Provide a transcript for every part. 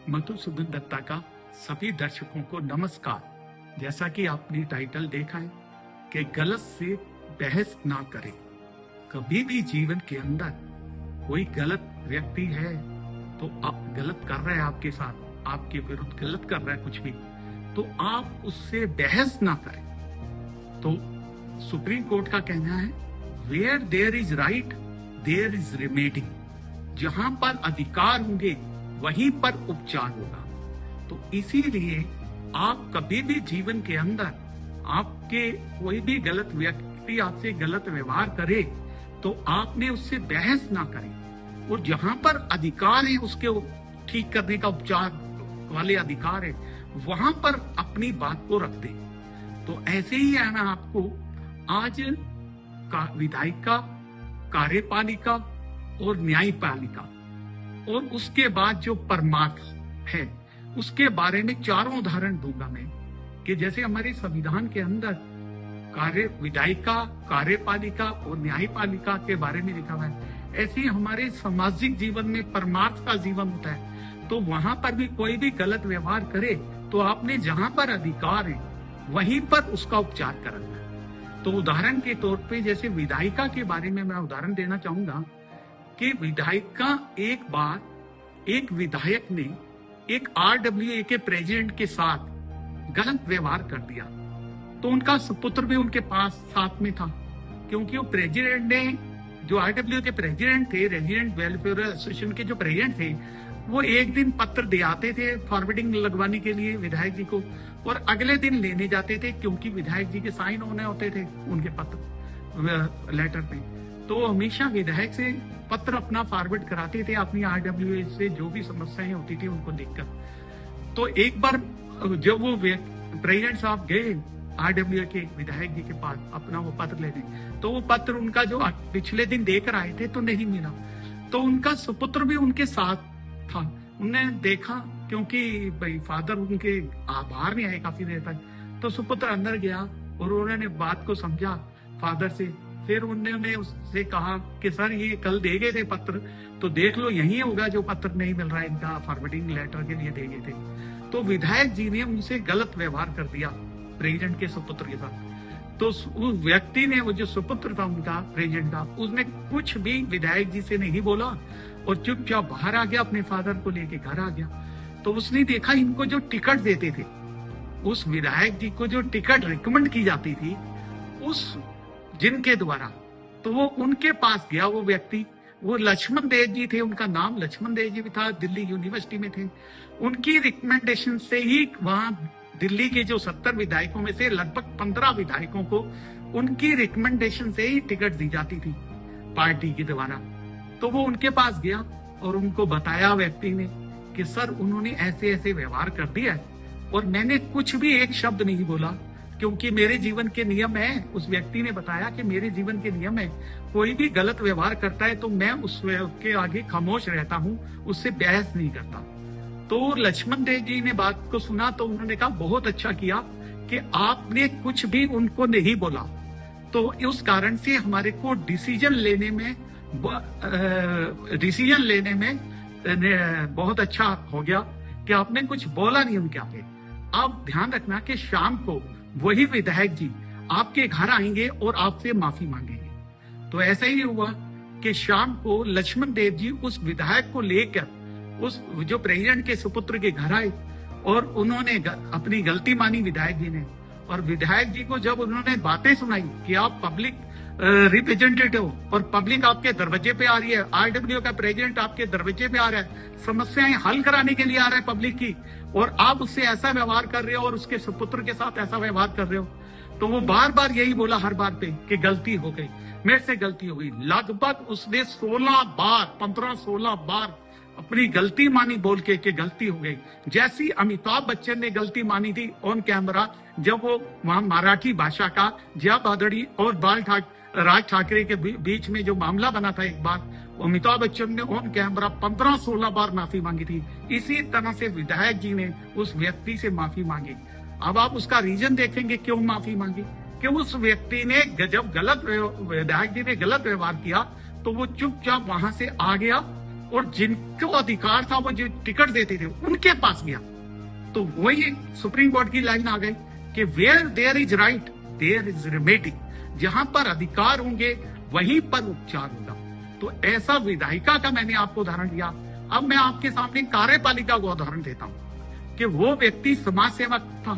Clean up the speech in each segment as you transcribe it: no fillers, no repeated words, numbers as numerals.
मधुसूदन दत्ता का सभी दर्शकों को नमस्कार। जैसा कि आपने टाइटल देखा है कि गलत से बहस ना करें। कभी भी जीवन के अंदर कोई गलत व्यक्ति है तो आप गलत कर रहा है, आपके साथ आपके विरुद्ध गलत कर रहा है कुछ भी, तो आप उससे बहस ना करें। तो सुप्रीम कोर्ट का कहना है where there is right there is remedy. जहां पर अधिकार होंगे वहीं पर उपचार होगा। तो इसीलिए आप कभी भी जीवन के अंदर आपके कोई भी गलत व्यक्ति आपसे गलत व्यवहार करे तो आपने उससे बहस ना करें, और जहां पर अधिकार है उसके ठीक करने का उपचार वाले अधिकार है वहां पर अपनी बात को रख दे। तो ऐसे ही है ना, आपको आज विधायिका, कार्यपालिका और न्यायपालिका और उसके बाद जो परमार्थ है उसके बारे में चारों उदाहरण दूंगा मैं, कि जैसे हमारे संविधान के अंदर विधायिका, कार्यपालिका और न्यायपालिका के बारे में लिखा हुआ है, ऐसे ही हमारे सामाजिक जीवन में परमार्थ का जीवन होता है। तो वहां पर भी कोई भी गलत व्यवहार करे तो आपने जहां पर अधिकार है वहीं पर उसका उपचार करना है। तो उदाहरण के तौर पे जैसे विधायिका के बारे में मैं उदाहरण देना चाहूंगा कि विधायिका, एक बार एक विधायक ने एक RWA के प्रेसिडेंट के साथ गलत व्यवहार कर दिया, तो उनका सुपुत्र भी उनके पास साथ में था, क्योंकि वो प्रेसिडेंट ने, जो RWA के प्रेसिडेंट थे, रेजिडेंट वेलफेयर एसोसिएशन के जो प्रेसिडेंट थे, वो एक दिन पत्र दे आते थे फॉरवर्डिंग लगवाने के लिए विधायक जी को, और अगले दिन लेने जाते थे, क्योंकि विधायक जी के साइन होने होते थे उनके पत्र लेटर पे। तो हमेशा विधायक से पत्र अपना फॉरवर्ड कराते थे अपनी RWA से जो भी समस्याएं होती थी उनको देखकर। तो एक बार जब वो प्रेसिडेंट साहब गए RWA के विधायक जी के पास अपना वो पत्र लेने, तो वो पत्र उनका जो पिछले दिन देकर आए थे तो नहीं मिला। तो उनका सुपुत्र भी उनके साथ था। उन्होंने देखा, क्योंकि भाई फादर उनके बाहर नहीं आए काफी देर तक, तो सुपुत्र अंदर गया और उन्होंने बात को समझा फादर से। फिर उन्होंने उससे कहा कि सर ये कल दे गए थे पत्र, तो देख लो यही होगा जो पत्र नहीं मिल रहा है, इनका फॉरवर्डिंग लेटर के लिए दे गए थे। तो विधायक जी ने उनसे गलत व्यवहार कर दिया प्रेसिडेंट के सुपुत्र के साथ। तो उस व्यक्ति ने, वो जो सुपुत्र था उनका प्रेसिडेंट का, उसने कुछ भी विधायक जी से नहीं बोला और चुपचाप बाहर आ गया, अपने फादर को लेके घर आ गया। तो उसने देखा इनको जो टिकट देते थे, उस विधायक जी को जो टिकट रिकमेंड की जाती थी उस जिनके द्वारा, तो वो उनके पास गया। वो व्यक्ति, वो लक्ष्मण देव जी थे, उनका नाम लक्ष्मण देव जी भी था, दिल्ली यूनिवर्सिटी में थे। उनकी रिकमेंडेशन से ही वहां दिल्ली के जो 70 विधायकों में से लगभग 15 विधायकों को उनकी रिकमेंडेशन से ही टिकट दी जाती थी पार्टी के द्वारा। तो वो उनके पास गया और उनको बताया व्यक्ति ने कि सर उन्होंने ऐसे ऐसे व्यवहार कर दिया है और मैंने कुछ भी एक शब्द नहीं बोला, क्योंकि मेरे जीवन के नियम है। उस व्यक्ति ने बताया कि मेरे जीवन के नियम है, कोई भी गलत व्यवहार करता है तो मैं उसके आगे खामोश रहता हूँ, उससे बहस नहीं करता। तो लक्ष्मण देव जी ने बात को सुना तो उन्होंने कहा बहुत अच्छा किया कि आपने कुछ भी उनको नहीं बोला। तो उस कारण से हमारे को डिसीजन लेने में बहुत अच्छा हो गया कि आपने कुछ बोला नहीं उनके आगे। आप ध्यान रखना कि शाम को वही विधायक जी आपके घर आएंगे और आपसे माफी मांगेंगे। तो ऐसा ही हुआ कि शाम को लक्ष्मण देव जी उस विधायक को लेकर उस जो प्रेसिडेंट के सुपुत्र के घर आए और उन्होंने अपनी गलती मानी विधायक जी ने। और विधायक जी को जब उन्होंने बातें सुनाई कि आप पब्लिक रिप्रेजेंटेटिव हो और पब्लिक आपके दरवाजे पे आ रही है, RWA का प्रेसिडेंट आपके दरवाजे पे आ रहा है, समस्याएं हल कराने के लिए आ रहा है पब्लिक की, और आप उससे ऐसा व्यवहार कर रहे हो और उसके सुपुत्र के साथ ऐसा व्यवहार कर रहे हो। तो वो बार बार यही बोला हर बार पे कि गलती हो गई, मेरे से गलती हो गई। लगभग उसने 15-16 बार अपनी गलती मानी बोल के कि गलती हो गई। जैसी अमिताभ बच्चन ने गलती मानी थी ऑन कैमरा, जब वो वहां मराठी भाषा का जया भादड़ी और राज ठाकरे के बीच में जो मामला बना था एक बार, अमिताभ बच्चन ने ऑन कैमरा 15-16 बार माफी मांगी थी। इसी तरह से विधायक जी ने उस व्यक्ति से माफी मांगी। अब आप उसका रीजन देखेंगे क्यों माफी मांगी, कि उस व्यक्ति ने जब विधायक जी ने गलत व्यवहार किया तो वो चुपचाप वहां से आ गया और जिनको अधिकार था वो जो टिकट देते थे उनके पास गया। तो वही सुप्रीम कोर्ट की लाइन आ गई कि where there is right there is remedy, जहां पर अधिकार होंगे वहीं पर उपचार होगा। तो ऐसा विधायिका का मैंने आपको उदाहरण दिया। अब मैं आपके सामने कार्यपालिका को उदाहरण देता हूं कि वो व्यक्ति समाज सेवक था,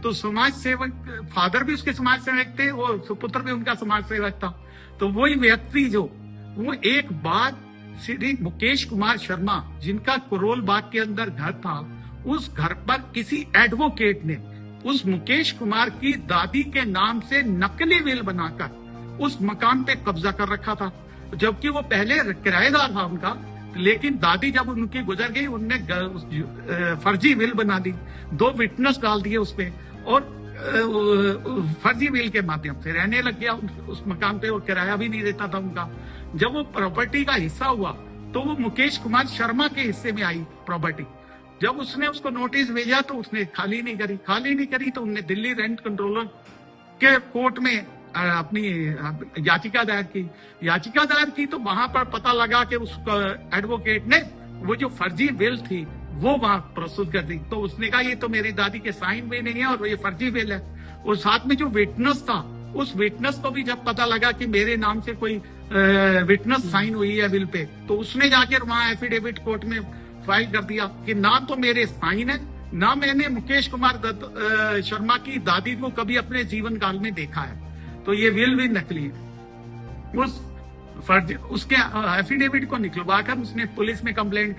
तो समाज सेवक फादर भी उसके समाज सेवक थे और सुपुत्र भी उनका समाज सेवक था। तो वही व्यक्ति जो वो एक बार श्री मुकेश कुमार शर्मा जिनका करोल बाग के अंदर घर था, उस घर पर किसी एडवोकेट ने उस मुकेश कुमार की दादी के नाम से नकली विल बनाकर उस मकान पे कब्जा कर रखा था, जबकि वो पहले किराएदार था उनका। लेकिन दादी जब उनकी गुजर गई, उनने फर्जी विल बना दी, 2 विटनेस डाल दिए उसपे और फर्जी विल के माध्यम से रहने लग गया उस मकान पे और किराया भी नहीं देता था उनका। जब वो प्रॉपर्टी का हिस्सा हुआ तो वो मुकेश कुमार शर्मा के हिस्से में आई प्रॉपर्टी। जब उसने उसको नोटिस भेजा तो उसने खाली नहीं करी तो उनने दिल्ली रेंट कंट्रोलर के कोर्ट में अपनी याचिका दायर की। तो वहां पर पता लगा कि उस एडवोकेट ने वो जो फर्जी विल थी वो वहां प्रस्तुत कर दी। तो उसने कहा ये तो मेरी दादी के साइन भी नहीं है और ये फर्जी विल है। और साथ में जो विटनेस था, उस विटनेस को भी जब पता लगा कि मेरे नाम से कोई विटनेस साइन हुई है विल पे, तो उसने जाकर वहां एफिडेविट कोर्ट में फाइल कर दिया कि ना तो मेरे साइन है, ना मैंने मुकेश कुमार शर्मा की दादी को कभी अपने जीवन काल में देखा है, तो ये विल भी नकली है। उसके एफिडेविट को निकलवाकर उसने पुलिस में कंप्लेंट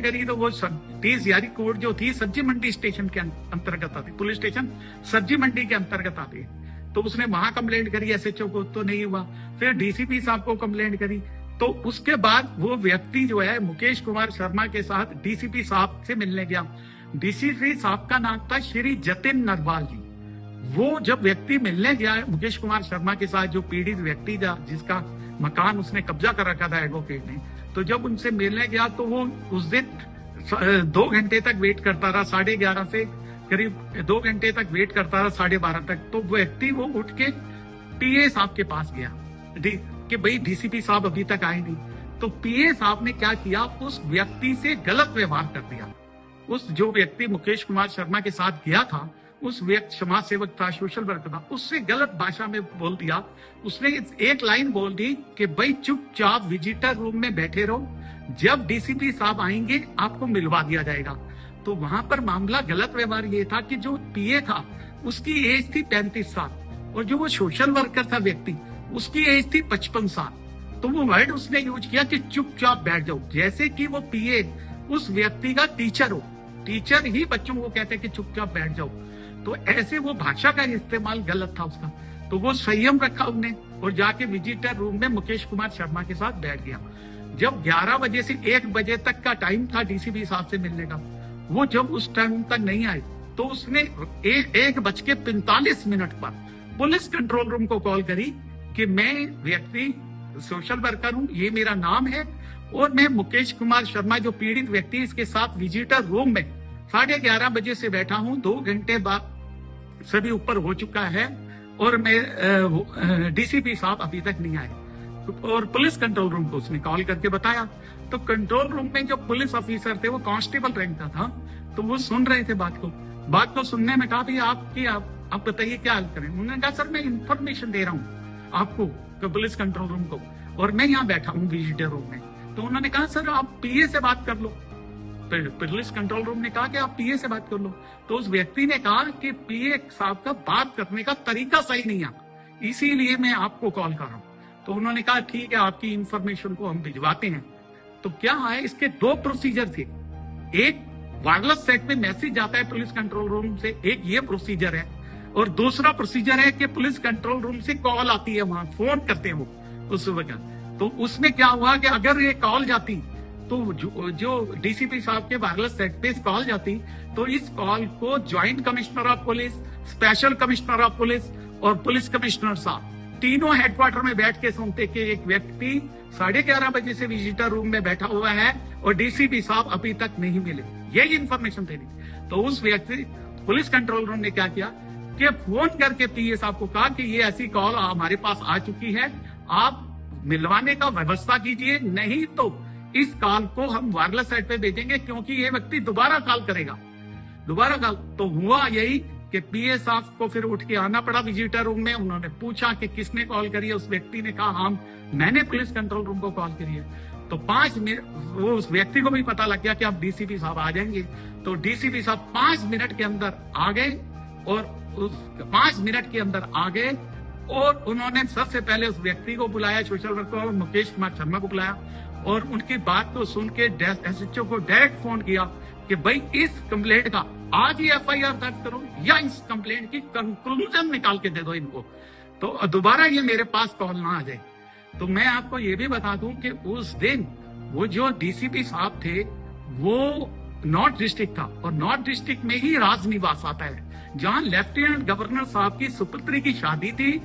करी। तो वो 30 यारी कोर्ट जो थी सब्जी मंडी स्टेशन के अंतर्गत आती, पुलिस स्टेशन सब्जी मंडी के अंतर्गत आती है। तो उसने वहां कंप्लेंट करी, एसएचओ को, तो नहीं हुआ। फिर डीसीपी साहब को कंप्लेंट करी। तो उसके बाद वो व्यक्ति जो है मुकेश कुमार शर्मा के साथ डीसीपी साहब से मिलने गया। डीसीपी साहब का नाम था श्री जतिन नरवाल जी। वो जब व्यक्ति मिलने गया मुकेश कुमार शर्मा के साथ, जो पीड़ित व्यक्ति था जिसका मकान उसने कब्जा कर रखा था एडवोकेट ने, तो जब उनसे मिलने गया तो वो उस दिन 2 घंटे तक वेट करता रहा, 11:30 से करीब 2 घंटे तक वेट करता रहा, 12:30 तक। तो व्यक्ति वो उठ के पीए साहब के पास गया कि भाई डीसीपी साहब अभी तक आए नहीं। तो पीए साहब ने क्या किया, उस व्यक्ति से गलत व्यवहार कर दिया। उस जो व्यक्ति मुकेश कुमार शर्मा के साथ गया था, उस व्यक्ति समाज सेवक था, सोशल वर्कर था, उससे गलत भाषा में बोल दिया। उसने एक लाइन बोल दी कि भाई चुपचाप विजिटर रूम में बैठे रहो, जब डीसीपी साहब आएंगे आपको मिलवा दिया जाएगा। तो वहां पर मामला गलत व्यवहार ये था कि जो पीए था उसकी एज थी 35 साल और जो वो सोशल वर्कर था व्यक्ति, उसकी एज थी 55 साल। तो वो वर्ड उसने यूज किया कि चुपचाप बैठ जाओ, जैसे कि वो पीए उस व्यक्ति का टीचर हो। टीचर ही बच्चों को कहते हैं कि चुपचाप बैठ जाओ। तो ऐसे वो भाषा का इस्तेमाल गलत था उसका। तो वो संयम रखा उन्हें और जाके विजिटर रूम में मुकेश कुमार शर्मा के साथ बैठ गया। जब 11 बजे से 1 बजे तक का टाइम था डीसीपी साहब से मिलने का, वो जब उस टाइम तक नहीं आए तो उसने 1:45 पर पुलिस कंट्रोल रूम को कॉल करी कि मैं व्यक्ति सोशल वर्कर हूं, ये मेरा नाम है और मैं मुकेश कुमार शर्मा जो पीड़ित व्यक्ति इसके साथ विजिटर रूम में 11:30 बजे से बैठा हूं, 2 घंटे बाद सभी ऊपर हो चुका है और मैं डीसीपी साहब अभी तक नहीं आए। और पुलिस कंट्रोल रूम को उसने कॉल करके बताया। तो कंट्रोल रूम में जो पुलिस ऑफिसर थे वो कांस्टेबल रैंक का था, तो वो सुन रहे थे बात को सुनने में कहा, भाई आप बताइए क्या हाल करें। उन्होंने कहा सर मैं इंफॉर्मेशन दे रहा हूँ आपको पुलिस कंट्रोल रूम को और मैं यहाँ बैठा हूँ विजिटर रूम में। तो उन्होंने कहा सर आप पीए से बात कर लो। पुलिस कंट्रोल रूम ने कहा कि आप पीए से बात कर लो। तो उस व्यक्ति ने कहा कि पीए साहब का बात करने का तरीका सही नहीं है, इसीलिए मैं आपको कॉल कर रहा हूँ। तो उन्होंने कहा ठीक है, आपकी इंफॉर्मेशन को हम भिजवाते हैं। तो क्या है, इसके 2 प्रोसीजर थे। एक वायरलेस सेट पे मैसेज जाता है पुलिस कंट्रोल रूम से, एक ये प्रोसीजर है, और दूसरा प्रोसीजर है कि पुलिस कंट्रोल रूम से कॉल आती है, वहां फोन करते हैं वो उस वक्त। तो उसमें क्या हुआ कि अगर ये कॉल जाती तो जो डीसीपी साहब के वायरलेस सेट पे कॉल जाती, तो इस कॉल को joint commissioner of police, special commissioner of police और पुलिस कमिश्नर साहब तीनों हेडक्वार्टर में बैठ के सुनते कि एक व्यक्ति 11:30 बजे से विजिटर रूम में बैठा हुआ है और डीसीपी साहब अभी तक नहीं मिले, यही इंफॉर्मेशन देनी। तो उस व्यक्ति पुलिस कंट्रोल रूम ने क्या किया कि फोन करके पीए साहब को कहा कि ये ऐसी कॉल हमारे पास आ चुकी है, आप मिलवाने का व्यवस्था कीजिए, नहीं तो इस कॉल को हम वायरलेस साइट पे भेजेंगे, क्योंकि ये व्यक्ति दोबारा कॉल करेगा। दोबारा कॉल तो हुआ यही कि पीए साहब को फिर उठ के आना पड़ा विजिटर रूम में। उन्होंने पूछा कि किसने कॉल करी है। उस व्यक्ति ने कहा हम, मैंने पुलिस कंट्रोल रूम को कॉल करी है। तो 5 मिनट, वो उस व्यक्ति को भी पता लग गया कि अब डीसीपी साहब आ जाएंगे। तो डीसीपी साहब 5 मिनट के अंदर आ गए, और उस 5 मिनट के अंदर आ गए और उन्होंने सबसे पहले उस व्यक्ति को बुलाया, सोशल वर्कर मुकेश कुमार शर्मा को बुलाया, और उनकी बात को सुन के एसएचओ को डायरेक्ट फोन किया कि भाई इस कंप्लेंट का आज ही एफआईआर दर्ज करो, या इस कंप्लेंट की कंक्लूजन निकाल के दे दो इनको, तो दोबारा ये मेरे पास कॉल ना आ जाए। तो मैं आपको ये भी बता दूं कि उस दिन वो जो डीसीपी साहब थे वो नॉर्थ डिस्ट्रिक्ट था, और नॉर्थ डिस्ट्रिक्ट में ही राजनिवास आता है, जहां लेफ्टिनेंट गवर्नर साहब की सुपुत्री की शादी थी,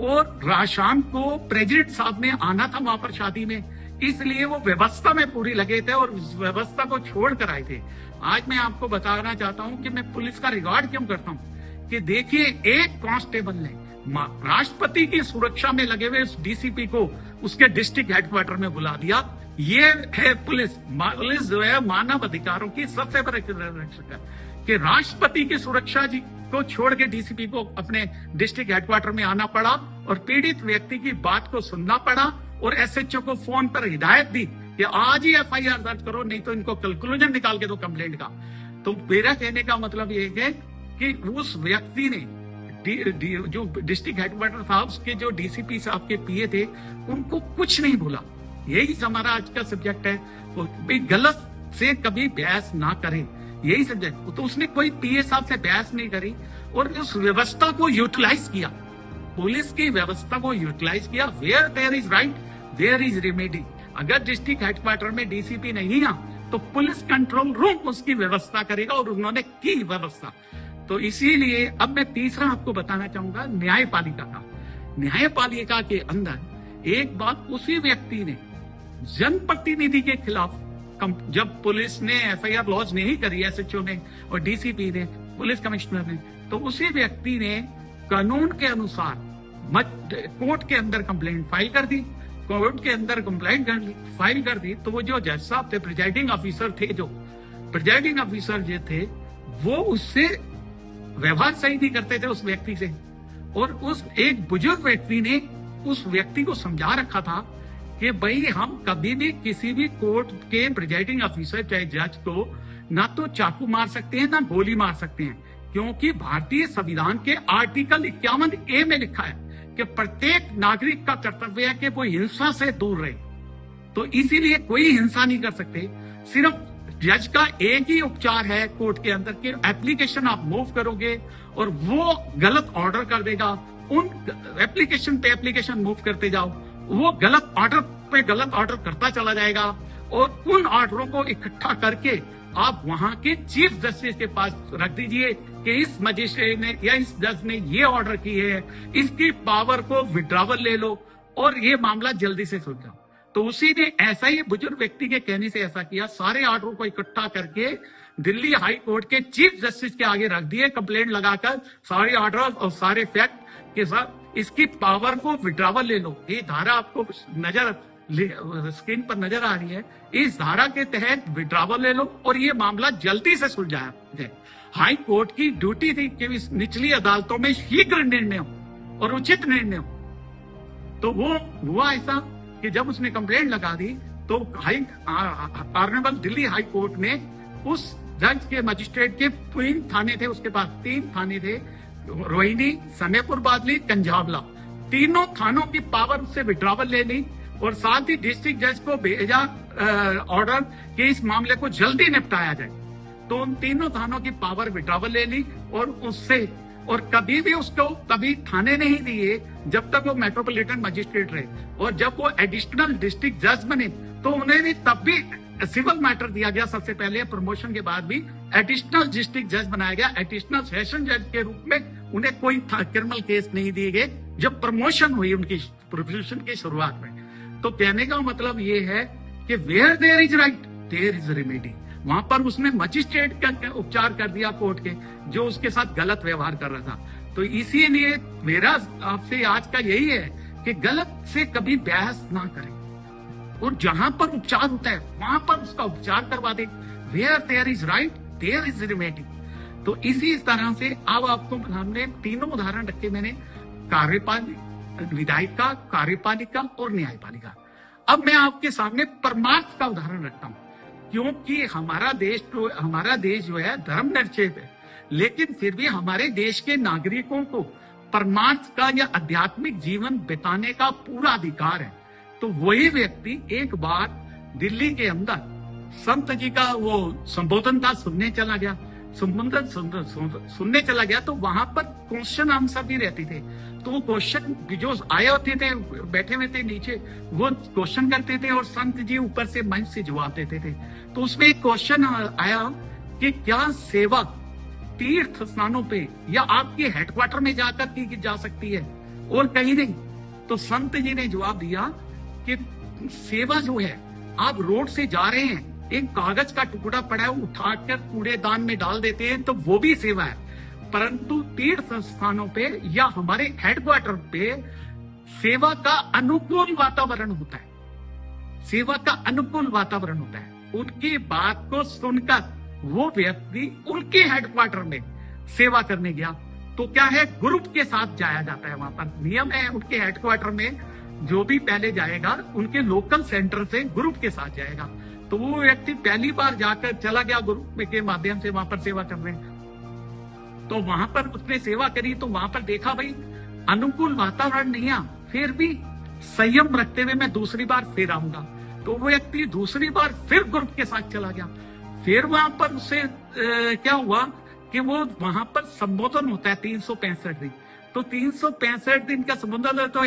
और शाम को प्रेसिडेंट साहब ने आना था वहां पर शादी में, इसलिए वो व्यवस्था में पूरी लगे थे और उस व्यवस्था को छोड़ कर आए थे। आज मैं आपको बताना चाहता हूं कि मैं पुलिस का रिगार्ड क्यों करता हूं कि देखिए, एक कांस्टेबल ने राष्ट्रपति की सुरक्षा में लगे हुए डीसीपी को उसके डिस्ट्रिक्ट हेडक्वार्टर में बुला दिया। ये है पुलिस जो है मानव अधिकारों की सबसे बड़ी रक्षक है, कि राष्ट्रपति की सुरक्षा जी को छोड़ के डीसीपी को अपने डिस्ट्रिक्ट हेडक्वार्टर में आना पड़ा, और पीड़ित व्यक्ति की बात को सुनना पड़ा, और एसएचओ को फोन पर हिदायत दी कि आज ही एफआईआर दर्ज करो, नहीं तो इनको कंक्लूजन निकाल के दो कंप्लेंट का। तो मेरा कहने का मतलब ये है कि उस व्यक्ति ने जो डिस्ट्रिक्ट हेडक्वार्टर था, उसके जो डीसीपी साहब के पीए थे, उनको कुछ नहीं बोला। यही हमारा आज का सब्जेक्ट है, भाई गलत से कभी बहस ना करें, यही सब्जेक्ट। तो उसने कोई पीए साहब से बहस नहीं करी, और उस व्यवस्था को यूटिलाइज किया, पुलिस की व्यवस्था को यूटिलाइज किया। Where there is right there is remedy. अगर डिस्ट्रिक्ट हेडक्वार्टर में डीसीपी नहीं आ तो पुलिस कंट्रोल रूम उसकी व्यवस्था करेगा, और उन्होंने की व्यवस्था। तो इसीलिए अब मैं तीसरा आपको बताना चाहूंगा न्यायपालिका का। न्यायपालिका के अंदर एक बात, उसी व्यक्ति ने जनप्रतिनिधि के खिलाफ, जब पुलिस ने एफआईआर लॉन्च नहीं करी, एसएचओ ने और डीसीपी ने, पुलिस कमिश्नर ने, तो उसी व्यक्ति ने कानून के अनुसार कोर्ट के अंदर कंप्लेंट फाइल कर दी। कोर्ट के अंदर कंप्लेंट फाइल कर दी, तो वो जो जज साहब थे, प्रिजाइडिंग ऑफिसर थे, जो प्रिजाइडिंग ऑफिसर जो थे, वो उससे व्यवहार सही नहीं करते थे उस व्यक्ति से। और उस एक बुजुर्ग व्यक्ति ने उस व्यक्ति को समझा रखा था कि भाई हम कभी भी किसी भी कोर्ट के प्रिजाइडिंग ऑफिसर चाहे जज को ना तो चाकू मार सकते हैं ना गोली मार सकते हैं, क्योंकि भारतीय संविधान के आर्टिकल 51A में लिखा है कि प्रत्येक नागरिक का कर्तव्य है कि वो हिंसा से दूर रहे। तो इसीलिए कोई हिंसा नहीं कर सकते। सिर्फ जज का एक ही उपचार है कोर्ट के अंदर कि एप्लीकेशन आप मूव करोगे और वो गलत ऑर्डर कर देगा। उन एप्लीकेशन पे एप्लीकेशन मूव करते जाओ, वो गलत ऑर्डर पे गलत ऑर्डर करता चला जाएगा, और उन ऑर्डरों को इकट्ठा करके आप वहां के चीफ जस्टिस के पास रख दीजिए कि इस मजिस्ट्रेट ने या इस जज ने ये ऑर्डर की है, इसकी पावर को विड्रॉवल ले लो और ये मामला जल्दी से सुलझाओ। तो उसी ने ऐसा ही बुजुर्ग व्यक्ति के कहने से ऐसा किया, सारे ऑर्डरों को इकट्ठा करके दिल्ली हाई कोर्ट के चीफ जस्टिस के आगे रख दिए, कंप्लेंट लगाकर सारे ऑर्डर और सारे फैक्ट के साथ इसकी पावर को विड्रॉवल ले लो। ये धारा आपको स्क्रीन पर नजर आ रही है, इस धारा के तहत विड्रॉवल ले लो और ये मामला जल्दी से सुलझाया जाए। हाई कोर्ट की ड्यूटी थी कि इस निचली अदालतों में शीघ्र निर्णय हो और उचित निर्णय हो। तो वो हुआ ऐसा कि जब उसने कंप्लेंट लगा दी तो ऑनरेबल दिल्ली हाई कोर्ट ने उस जज के मजिस्ट्रेट के 3 थाने थे, उसके पास 3 थाने थे, रोहिणी, समेपुर बादली, कंझावला, तीनों थानों की पावर से विड्रॉवल ले ली और साथ ही डिस्ट्रिक्ट जज को भेजा ऑर्डर कि इस मामले को जल्दी निपटाया जाए। तो उन तीनों थानों की पावर विड्रॉवल ले ली और उससे और कभी भी उसको कभी थाने नहीं दिए जब तक वो मेट्रोपॉलिटन मजिस्ट्रेट रहे, और जब वो एडिशनल डिस्ट्रिक्ट जज बने तो उन्हें भी तब भी सिविल मैटर दिया गया। सबसे पहले प्रमोशन के बाद भी एडिशनल डिस्ट्रिक्ट जज बनाया गया, एडिशनल सेशन जज के रूप में उन्हें कोई क्रिमिनल केस नहीं दिए गए जब प्रमोशन हुई उनकी प्रोफेशन की शुरुआत में। तो कहने का मतलब ये है कि where there is right there is remedy. वहां पर उसने मजिस्ट्रेट का उपचार कर दिया कोर्ट के, जो उसके साथ गलत व्यवहार कर रहा था। तो इसीलिए मेरा आपसे आज का यही है कि गलत से कभी बहस ना करें, और जहां पर उपचार होता है वहां पर उसका उपचार करवा दे। Where there is right there is remedy. तो इसी तरह से अब आपको हमने तीनों उदाहरण रखे मैंने, कार्यपालिका, विधायिका, कार्यपालिका और न्यायपालिका। अब मैं आपके सामने परमार्थ का उदाहरण रखता हूं, क्योंकि हमारा देश जो है धर्मनिरपेक्ष है, लेकिन फिर भी हमारे देश के नागरिकों को परमार्थ का या आध्यात्मिक जीवन बिताने का पूरा अधिकार है। तो वही व्यक्ति एक बार दिल्ली के अंदर संत जी का वो संबोधन था सुनने चला गया, सुनने चला गया, तो वहां पर क्वेश्चन आंसर भी रहते थे। तो वो क्वेश्चन जो आए होते थे, बैठे हुए थे नीचे, वो क्वेश्चन करते थे और संत जी ऊपर से मंच से जवाब देते थे। तो उसमें एक क्वेश्चन आया कि क्या सेवा तीर्थ स्थानों पे या आपके हेडक्वार्टर में जाकर की जा सकती है और कहीं नहीं? तो संत जी ने जवाब दिया कि सेवा जो है, आप रोड से जा रहे हैं, एक कागज का टुकड़ा पड़ा है, उठाकर कूड़ेदान में डाल देते हैं, तो वो भी सेवा है। परंतु तीर्थ स्थानों पे या हमारे हेडक्वार्टर पे सेवा का अनुकूल वातावरण होता है, सेवा का अनुकूल वातावरण होता है। उनकी बात को सुनकर वो व्यक्ति उनके हेडक्वार्टर में सेवा करने गया। तो क्या है, ग्रुप के साथ जाया जाता है। वहां पर नियम है, उनके हेडक्वार्टर में जो भी पहले जाएगा उनके लोकल सेंटर से ग्रुप के साथ जाएगा। तो वो व्यक्ति पहली बार जाकर चला गया, ग्रुप के माध्यम से वहां पर सेवा कर रहे हैं। तो वहां पर उसने सेवा करी, तो वहां पर देखा भाई अनुकूल वातावरण नहीं है, फिर भी संयम रखते हुए मैं दूसरी बार फिर आऊंगा। तो वो व्यक्ति दूसरी बार फिर ग्रुप के साथ चला गया। फिर वहां पर उससे क्या हुआ कि वो वहां पर संबोधन होता है 365 दिन। तो 365 दिन का संबोधन, तो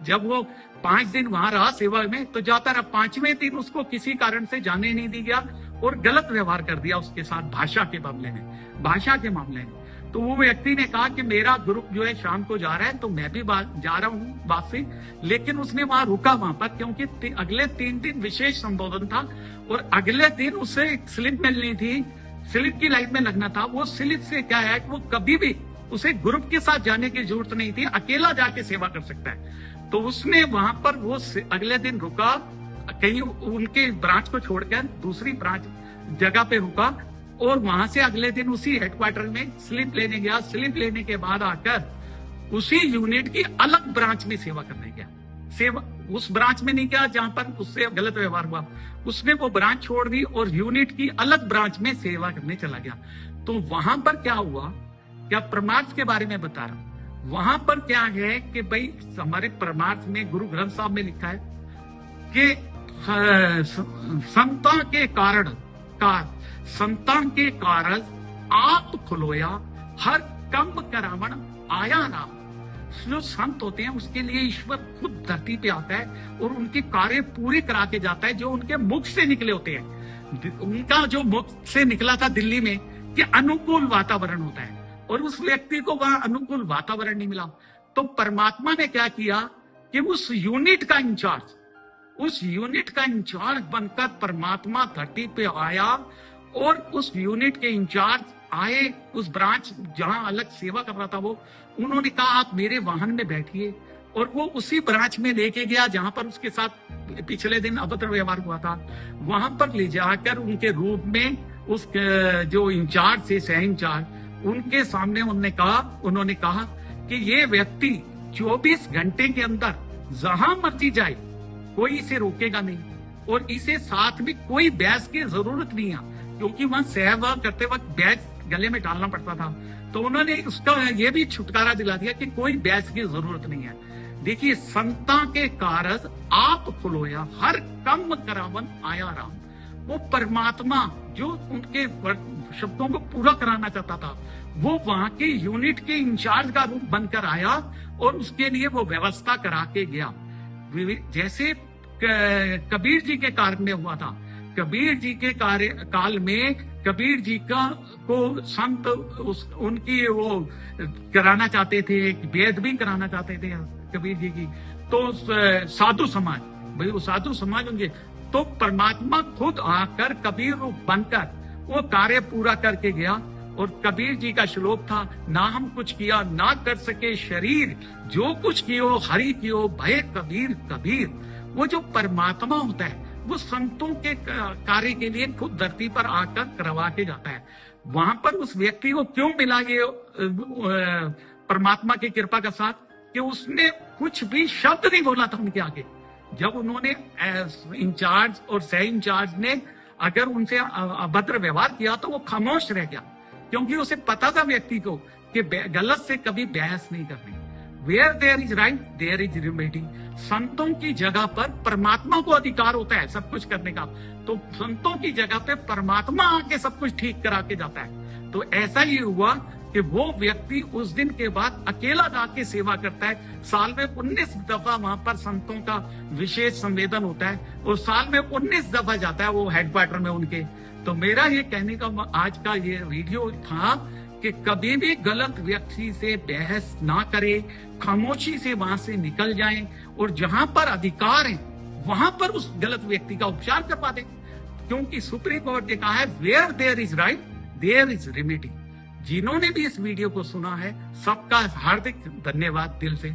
जब वो 5 दिन वहां रहा सेवा में, तो जाता रहा। 5वें दिन उसको किसी कारण से जाने नहीं दी गया और गलत व्यवहार कर दिया उसके साथ भाषा के मामले में। तो वो व्यक्ति ने कहा कि मेरा ग्रुप जो है शाम को जा रहा है, तो मैं भी जा रहा हूँ वापसी। लेकिन उसने वहां रुका वहां पर, क्योंकि अगले 3 दिन विशेष संबोधन था और अगले दिन उसे स्लिप मिलनी थी, स्लिप की लाइन में लगना था। वो स्लिप से क्या है कि वो कभी भी उसे ग्रुप के साथ जाने की जरूरत नहीं थी, अकेला जाके सेवा कर सकता है। तो उसने वहां पर वो अगले दिन रुका, कहीं उनके ब्रांच को छोड़कर दूसरी ब्रांच जगह पे रुका और वहां से अगले दिन उसी हेडक्वार्टर में स्लिप लेने गया। स्लिप लेने के बाद आकर उसी यूनिट की अलग ब्रांच में सेवा करने गया। सेवा उस ब्रांच में नहीं किया जहां पर उससे गलत व्यवहार हुआ, उसने वो ब्रांच छोड़ दी और यूनिट की अलग ब्रांच में सेवा करने चला गया। तो वहां पर क्या हुआ, क्या परमार्थ के बारे में बता रहा हूं। वहां पर क्या है कि भाई हमारे परमार्थ में गुरु ग्रंथ साहब में लिखा है कि संतान के कारण आप खुलोया हर कम करावण आया नाम। जो संत होते हैं उसके लिए ईश्वर खुद धरती पे आता है और उनके कार्य पूरे करा के जाता है जो उनके मुख से निकले होते हैं। उनका जो मुख से निकला था दिल्ली में कि अनुकूल वातावरण होता है, और उस व्यक्ति को वहां अनुकूल वातावरण नहीं मिला। तो परमात्मा ने क्या किया कि उस यूनिट का इंचार्ज बनकर परमात्मा धरती पे आया और उस यूनिट के इंचार्ज आए, उस ब्रांच जहां अलग सेवा कर रहा था वो, उन्होंने कहा आप मेरे वाहन में बैठिए, और वो उसी ब्रांच में लेके गया जहां पर उसके साथ पिछले दिन अभद्र व्यवहार हुआ था। वहां पर ले जाकर उनके रूप में उस जो इंचार्ज थे, सह इंचार्ज, उनके सामने उन्होंने कहा कि ये व्यक्ति 24 घंटे के अंदर जहां मर्जी जाए कोई इसे रोकेगा नहीं, और इसे साथ में कोई बैच की जरूरत नहीं है, क्योंकि वहां सेवा करते वक्त बैच गले में डालना पड़ता था। तो उन्होंने उसका ये भी छुटकारा दिला दिया कि कोई बैच की जरूरत नहीं है। देखिए, संता के कारज आप खुलोया हर कम करावन आया राम। वो परमात्मा जो उनके शब्दों को पूरा कराना चाहता था, वो वहां के यूनिट के इंचार्ज का रूप बनकर आया और उसके लिए वो व्यवस्था करा के गया। जैसे कबीर जी के कार्य में हुआ था। कबीर जी के काल में कबीर जी को संत उनकी वो कराना चाहते थे, वेद भी कराना चाहते थे कबीर जी की। तो साधु समाज, भाई वो साधु समाज होंगे, तो परमात्मा खुद आकर कबीर रूप बनकर वो कार्य पूरा करके गया और कबीर जी का श्लोक था, ना हम कुछ किया ना कर सके शरीर, जो कुछ कियो हरि कियो भय कबीर कबीर। वो जो परमात्मा होता है वो संतों के कार्य के लिए खुद धरती पर आकर करवा के जाता है। वहां पर उस व्यक्ति को क्यों मिला ये परमात्मा की कृपा का साथ, कि उसने कुछ भी शब्द नहीं बोला था उनके आगे। जब उन्होंने इंचार्ज और सह इंचार्ज ने अगर उनसे अभद्र व्यवहार किया तो वो खामोश रह गया, क्योंकि उसे पता था व्यक्ति को कि गलत से कभी बहस नहीं करनी। Where there is right there is remedy. संतों की जगह पर परमात्मा को अधिकार होता है सब कुछ करने का, तो संतों की जगह पे परमात्मा आके सब कुछ ठीक करा के जाता है। तो ऐसा ही हुआ कि वो व्यक्ति उस दिन के बाद अकेला जाके सेवा करता है। साल में 19 दफा वहां पर संतों का विशेष संवेदन होता है और साल में 19 दफा जाता है वो हेडक्वार्टर में उनके। तो मेरा ये कहने का आज का ये वीडियो था कि कभी भी गलत व्यक्ति से बहस ना करें, खामोशी से वहां से निकल जाएं और जहां पर अधिकार है वहां पर उस गलत व्यक्ति का उपचार करवा दें, क्योंकि सुप्रीम कोर्ट ने कहा है where there is right there is remedy. जिन्होंने भी इस वीडियो को सुना है सबका हार्दिक धन्यवाद दिल से।